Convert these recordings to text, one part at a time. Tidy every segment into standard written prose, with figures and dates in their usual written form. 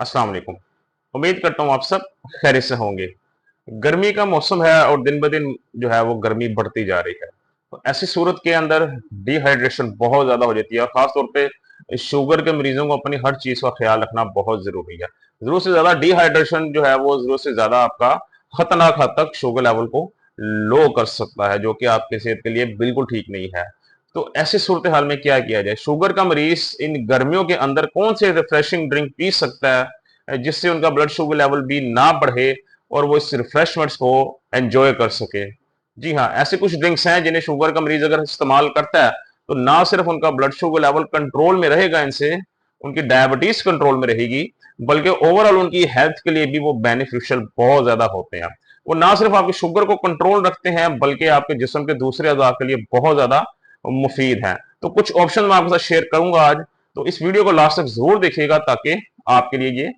अस्सलाम वालेकुम। उम्मीद करता हूँ आप सब खैरियत से होंगे। गर्मी का मौसम है और दिन ब दिन जो है वो गर्मी बढ़ती जा रही है। तो ऐसी सूरत के अंदर डिहाइड्रेशन बहुत ज़्यादा हो जाती है और ख़ास तौर पे शुगर के मरीज़ों को अपनी हर चीज़ का ख़्याल रखना बहुत ज़रूरी है। ज़रूरत से ज़्यादा डिहाइड्रेशन जो है वो ज़रूरत से ज़्यादा आपका खतरनाक हद तक शुगर लेवल को लो कर सकता है, जो कि आपकी सेहत के लिए बिल्कुल ठीक नहीं है। तो ऐसी सूरत हाल में क्या किया जाए? शुगर का मरीज़ इन गर्मियों के अंदर कौन से रिफ्रेशिंग ड्रिंक पी सकता है जिससे उनका ब्लड शुगर लेवल भी ना बढ़े और वो इस रिफ्रेशमेंट्स को एंजॉय कर सके। जी हाँ, ऐसे कुछ ड्रिंक्स हैं जिन्हें शुगर का मरीज अगर इस्तेमाल करता है तो ना सिर्फ उनका ब्लड शुगर लेवल कंट्रोल में रहेगा, इनसे उनकी डायबिटीज कंट्रोल में रहेगी, बल्कि ओवरऑल उनकी हेल्थ के लिए भी वो बेनिफिशियल बहुत ज्यादा होते हैं। वो ना सिर्फ आपकी शुगर को कंट्रोल रखते हैं बल्कि आपके जिस्म के दूसरे अज़ा के लिए बहुत ज्यादा मुफीद हैं। तो कुछ ऑप्शन मैं आपके साथ शेयर करूंगा आज, तो इस वीडियो को लास्ट तक जरूर देखिएगा ताकि आपके लिए ये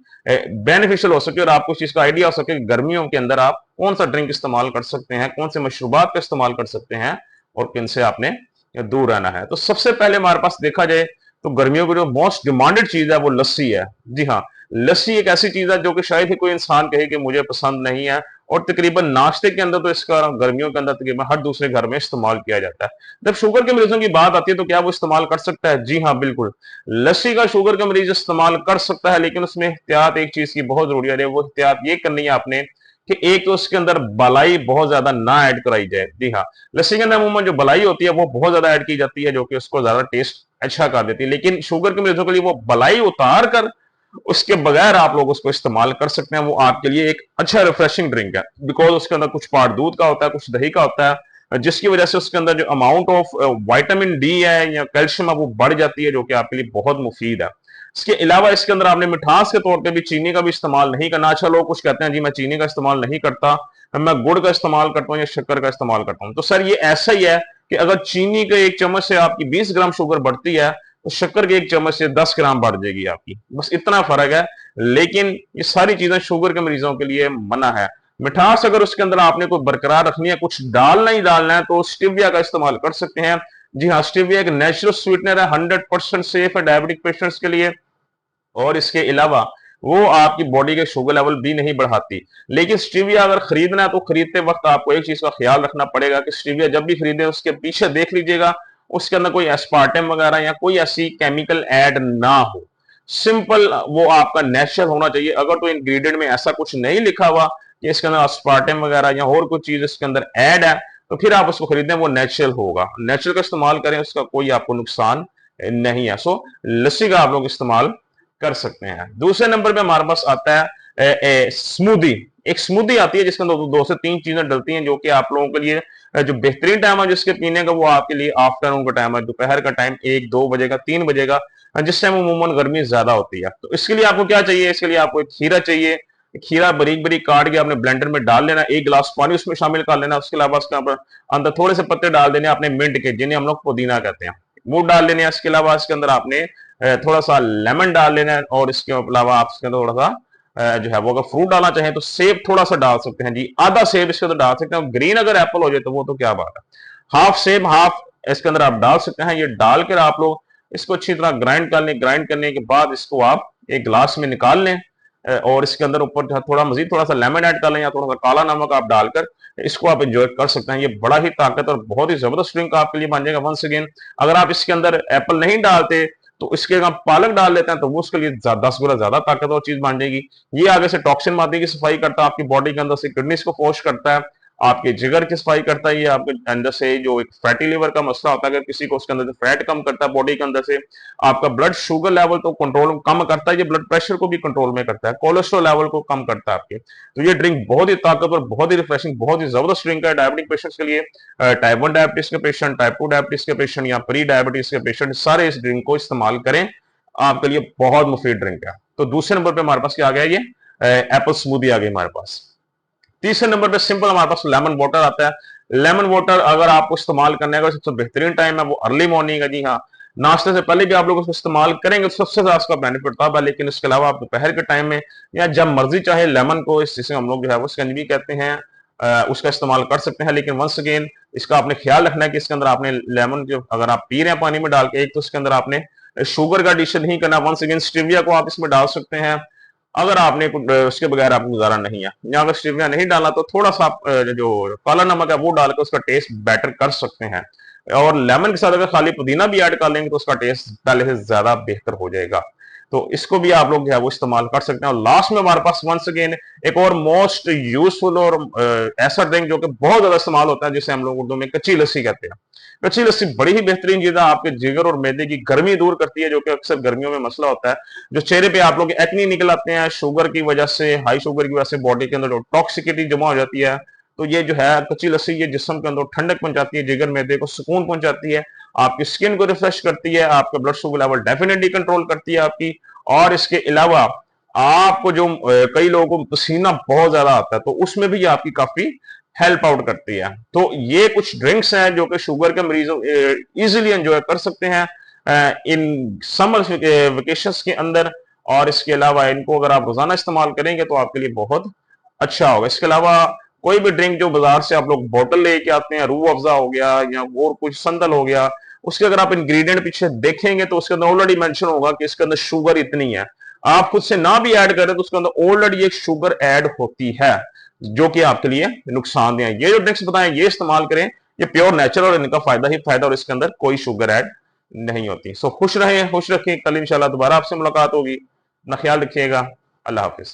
बेनिफिशियल हो सके और आपको इस चीज का आइडिया हो सके कि गर्मियों के अंदर आप कौन सा ड्रिंक इस्तेमाल कर सकते हैं, कौन से मशरूबात का इस्तेमाल कर सकते हैं और किन से आपने दूर रहना है। तो सबसे पहले हमारे पास देखा जाए तो गर्मियों की जो मोस्ट डिमांडेड चीज है वो लस्सी है। जी हाँ, लस्सी एक ऐसी चीज है जो कि शायद ही कोई इंसान कहे कि मुझे पसंद नहीं है, और तकरीबन नाश्ते के अंदर तो इसका गर्मियों के अंदर तकरीबन हर दूसरे घर में इस्तेमाल किया जाता है। जब शुगर के मरीजों की बात आती है तो क्या वो इस्तेमाल कर सकता है? जी हाँ, बिल्कुल। लस्सी का शुगर का मरीज इस्तेमाल कर सकता है, लेकिन उसमें एहतियात एक चीज की बहुत जरूरी है। वो एहतियात ये करनी है आपने कि एक तो उसके अंदर बलाई बहुत ज्यादा ना ऐड कराई जाए। जी हाँ, लस्सी के अंदर अमूमन जो बलाई होती है वो बहुत ज्यादा ऐड की जाती है, जो कि उसको ज्यादा टेस्ट अच्छा कर देती है। लेकिन शुगर के मरीजों के लिए वो बलाई उतार कर उसके बगैर आप लोग उसको इस्तेमाल कर सकते हैं। वो आपके लिए एक अच्छा रिफ्रेशिंग ड्रिंक है, बिकॉज उसके अंदर कुछ पार्ट दूध का होता है, कुछ दही का होता है, जिसकी वजह से उसके अंदर जो अमाउंट ऑफ विटामिन डी है या कैल्शियम है वो बढ़ जाती है, जो कि आपके लिए बहुत मुफीद है। इसके अलावा इसके अंदर आपने मिठास के तौर पे भी चीनी का भी इस्तेमाल नहीं करना। अच्छा, लोग कुछ कहते हैं जी मैं चीनी का इस्तेमाल नहीं करता, मैं गुड़ का इस्तेमाल करता हूँ या शक्कर का इस्तेमाल करता हूँ। तो सर ये ऐसा ही है कि अगर चीनी के एक चम्मच से आपकी 20 ग्राम शुगर बढ़ती है तो शक्कर के एक चम्मच से 10 ग्राम बढ़ जाएगी आपकी, बस इतना फर्क है। लेकिन ये सारी चीजें शुगर के मरीजों के लिए मना है। मिठास अगर उसके अंदर आपने कोई बरकरार रखनी है, कुछ डालना ही डालना है, तो स्टीविया का इस्तेमाल कर सकते हैं। जी हाँ, स्टीविया एक नेचुरल स्वीटनर है, 100% सेफ है डायबिटिक पेशेंट्स के लिए। और इसके अलावा वो आपकी बॉडी के शुगर लेवल भी नहीं बढ़ाती। लेकिन स्टीविया अगर खरीदना है तो खरीदते वक्त आपको एक चीज का ख्याल रखना पड़ेगा कि स्टीविया जब भी खरीदे उसके पीछे देख लीजिएगा उसके अंदर कोई एस्पार्टेम वगैरह या कोई ऐसी केमिकल ऐड ना हो। सिंपल वो आपका नेचुरल होना चाहिए। अगर तो इंग्रेडिएंट में ऐसा कुछ नहीं लिखा हुआ कि इसके अंदर एस्पार्टेम वगैरह या और कोई चीज इसके अंदर ऐड है, तो फिर आप उसको खरीदें, वो नेचुरल होगा। नेचुरल का इस्तेमाल करें, उसका कोई आपको नुकसान नहीं है। सो लस्सी का आप लोग इस्तेमाल कर सकते हैं। दूसरे नंबर पे हमारे पास आता है स्मूदी। एक स्मूदी आती है जिसके अंदर दो से तीन चीजें डलती हैं, जो कि आप लोगों के लिए जो बेहतरीन टाइम है जिसके पीने का, वो आपके लिए आफ्टरनून का टाइम है, दोपहर का टाइम 1-2 बजे का, 3 बजे का, जिस टाइम अमूमन गर्मी ज्यादा होती है। तो इसके लिए आपको क्या चाहिए? इसके लिए आपको एक खीरा चाहिए। खीरा बारीक बारीक काट के आपने ब्लेंडर में डाल लेना, एक गिलास पानी उसमें शामिल कर लेना। उसके अलावा उसके अंदर थोड़े से पत्ते डाल देने अपने मिंट के, जिन्हें हम लोग पुदीना कहते हैं, वो डाल लेने। इसके अलावा इसके अंदर आपने थोड़ा सा लेमन डाल लेना है, और इसके अलावा आप इसके अंदर थोड़ा सा जो है वो अगर फ्रूट डालना चाहें तो सेब थोड़ा सा डाल सकते हैं जी, आधा सेब इसके अंदर डाल सकते हैं। ग्रीन अगर एप्पल हो जाए तो वो तो क्या बात है, हाफ सेब हाफ इसके अंदर आप डाल सकते हैं। ये डाल कर आप लोग इसको अच्छी तरह ग्राइंड कर लें। ग्राइंड करने के बाद इसको आप एक ग्लास में निकाल लें, और इसके अंदर ऊपर थोड़ा मजीद थोड़ा सा लेमन ऐड कर लें या थोड़ा सा काला नमक आप डालकर इसको आप एंजॉय कर सकते हैं। ये बड़ा ही ताकत और बहुत ही जबरदस्त ड्रिंक आपके लिए बन जाएगा। वंस अगेन, अगर आप इसके अंदर एप्पल नहीं डालते तो इसके आप पालक डाल लेते हैं तो वो उसके लिए 10 गुना ज्यादा ताकतवर चीज बन जाएगी। ये आगे से टॉक्सिन मादे की सफाई करता है, आपकी बॉडी के अंदर से किडनीज को वॉश करता है, आपके जिगर की सफाई करता है। ये आपके अंदर से जो एक फैटी लिवर का मसला होता है, अगर किसी को उसके अंदर से फैट कम करता है बॉडी के अंदर से, आपका ब्लड शुगर लेवल तो कंट्रोल कम करता है, ये ब्लड प्रेशर को भी कंट्रोल में करता है, कोलेस्ट्रॉल लेवल को कम करता है आपके। तो ये ड्रिंक बहुत ही ताकतवर, बहुत ही रिफ्रेशिंग, बहुत ही जबरदस्त ड्रिंक है डायबिटिक पेशेंट्स के लिए। टाइप 1 डायबिटीज के पेशेंट, टाइप 2 डायबिटीज के पेशेंट या प्री डायबिटीज के पेशेंट सारे इस ड्रिंक को इस्तेमाल करें, आपके लिए बहुत मुफीद ड्रिंक है। तो दूसरे नंबर पे हमारे पास क्या आ गया? ये एप्पल स्मूदी आ गई हमारे पास। तीसरे नंबर पे सिंपल हमारे पास लेमन वाटर आता है। लेमन वाटर अगर आपको इस्तेमाल करने का सबसे बेहतरीन टाइम है वो अर्ली मॉर्निंग है। जी हाँ, नाश्ते से पहले भी आप लोग उसको इस्तेमाल करेंगे तो सबसे ज्यादा उसका बेनिफिट तब है। लेकिन इसके अलावा आप दोपहर के टाइम में या जब मर्जी चाहे लेमन को, इस जिसे हम लोग जो है वो स्कंजबी कहते हैं, उसका इस्तेमाल कर सकते हैं। लेकिन वंस अगेन इसका आपने ख्याल रखना है कि इसके अंदर आपने लेमन जो अगर आप पी रहे हैं पानी में डाल के, एक तो इसके अंदर आपने शुगर का एडिशन नहीं करना। वंस अगेन स्टीविया को आप इसमें डाल सकते हैं, अगर आपने उसके बगैर आपको गुजारा नहीं है, या अगर स्टीविया नहीं डाला तो थोड़ा सा आप जो काला नमक है वो डाल के उसका टेस्ट बेटर कर सकते हैं। और लेमन के साथ अगर खाली पुदीना भी ऐड कर लेंगे तो उसका टेस्ट पहले से ज्यादा बेहतर हो जाएगा। तो इसको भी आप लोग जो है वो इस्तेमाल कर सकते हैं। और लास्ट में हमारे पास वंस अगेन एक और मोस्ट यूजफुल और ऐसा ड्रिंक जो कि बहुत ज्यादा इस्तेमाल होता है, जिसे हम लोग उर्दू में कच्ची लस्सी कहते हैं। कच्ची लस्सी बड़ी ही बेहतरीन चीज है, आपके जिगर और मैदे की गर्मी दूर करती है, जो कि अक्सर गर्मियों में मसला होता है। जो चेहरे पे आप लोग एक्नी निकल आते हैं शुगर की वजह से, हाई शुगर की वजह से बॉडी के अंदर जो टॉक्सिसिटी जमा हो जाती है, तो ये जो है कच्ची लस्सी ये जिस्म के अंदर ठंडक पहुंचाती है, जिगर मैदे को सुकून पहुंचाती है, आपकी स्किन को रिफ्रेश करती है, आपका blood sugar level definitely control करती है आपकी। और इसके अलावा आपको जो कई लोगों को पसीना बहुत ज्यादा आता है, तो उसमें भी आपकी काफी हेल्प आउट करती है। तो ये कुछ ड्रिंक्स हैं जो कि शुगर के मरीजों इजीली एंजॉय कर सकते हैं इन समर वेकेशंस के अंदर। और इसके अलावा इनको अगर आप रोजाना इस्तेमाल करेंगे तो आपके लिए बहुत अच्छा होगा। इसके अलावा कोई भी ड्रिंक जो बाजार से आप लोग बोतल लेके आते हैं, रूह अफ़ज़ा हो गया या और कुछ संदल हो गया, उसके अगर आप इंग्रेडिएंट पीछे देखेंगे तो उसके अंदर ऑलरेडी मेंशन होगा कि इसके अंदर शुगर इतनी है। आप खुद से ना भी ऐड करें तो उसके अंदर ऑलरेडी एक शुगर ऐड होती है, जो कि आपके लिए नुकसानदेह है। ये जो ड्रिंक्स बताएं ये इस्तेमाल करें, ये प्योर नेचुरल और इनका फायदा ही फायदा, और इसके अंदर कोई शुगर ऐड नहीं होती। सो खुश रहें, खुश रखें। कल इंशाल्लाह दोबारा आपसे मुलाकात होगी। अपना ख्याल रखिएगा। अल्लाह हाफिज।